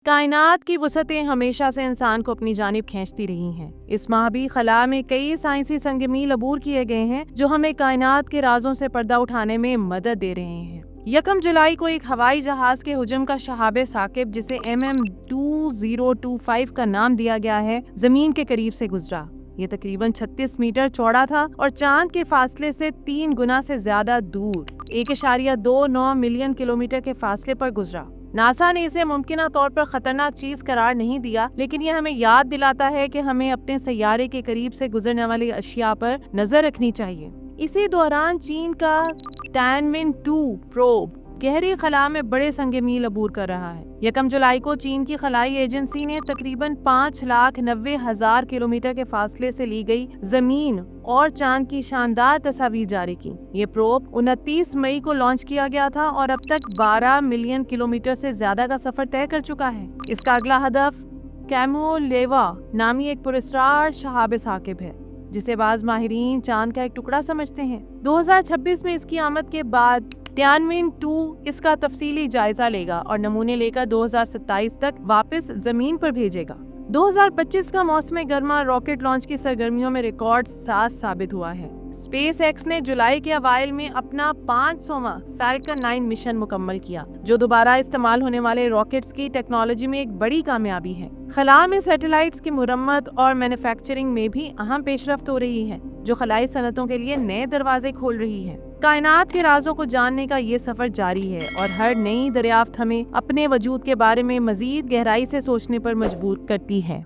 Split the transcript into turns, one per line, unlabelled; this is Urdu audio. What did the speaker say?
کائنات کی وسعتیں ہمیشہ سے انسان کو اپنی جانب کھینچتی رہی ہیں۔ اس ماہ بھی خلا میں کئی سائنسی سنگ میل عبور کیے گئے ہیں جو ہمیں کائنات کے رازوں سے پردہ اٹھانے میں مدد دے رہے ہیں۔ 1 جولائی کو ایک ہوائی جہاز کے ہجوم کا شہاب ثاقب، جسے MM-2025 کا نام دیا گیا ہے، زمین کے قریب سے گزرا۔ یہ تقریباً 36 میٹر چوڑا تھا اور چاند کے فاصلے سے 3 گنا سے زیادہ دور 1.29 ملین کلومیٹر کے فاصلے پر گزرا۔ ناسا نے اسے ممکنہ طور پر خطرناک چیز قرار نہیں دیا، لیکن یہ ہمیں یاد دلاتا ہے کہ ہمیں اپنے سیارے کے قریب سے گزرنے والی اشیاء پر نظر رکھنی چاہیے۔ اسی دوران چین کا تیانمن-2 پروب گہری خلا میں بڑے سنگ میل عبور کر رہا ہے۔ 1 جولائی کو چین کی خلائی ایجنسی نے تقریباً 5,90,000 کلومیٹر کے فاصلے سے لی گئی زمین اور چاند کی شاندار تصاویر جاری کی۔ یہ پروب 29 مئی کو لانچ کیا گیا تھا اور اب تک 12 ملین کلومیٹر سے زیادہ کا سفر طے کر چکا ہے۔ اس کا اگلا ہدف کیمولیوا نامی ایک پراسرار شہاب ثاقب ہے، جسے بعض ماہرین چاند کا ایک ٹکڑا سمجھتے ہیں۔ 2026 میں اس کی آمد کے بعد تیانمن-2 اس کا تفصیلی جائزہ لے گا اور نمونے لے کر 2027 تک واپس زمین پر بھیجے گا۔ 2025 کا موسم گرما راکٹ لانچ کی سرگرمیوں میں ریکارڈ ساز ثابت ہوا ہے۔ اسپیس ایکس نے جولائی کے اوائل میں اپنا 500واں فالکن 9 مشن مکمل کیا، جو دوبارہ استعمال ہونے والے راکٹس کی ٹیکنالوجی میں ایک بڑی کامیابی ہے۔ خلا میں سیٹلائٹس کی مرمت اور مینوفیکچرنگ میں بھی اہم پیش رفت ہو رہی ہے، جو خلائی صنعتوں کے لیے نئے دروازے کھول رہی ہے۔ کائنات کے رازوں کو جاننے کا یہ سفر جاری ہے اور ہر نئی دریافت ہمیں اپنے وجود کے بارے میں مزید گہرائی سے سوچنے پر مجبور کرتی ہے۔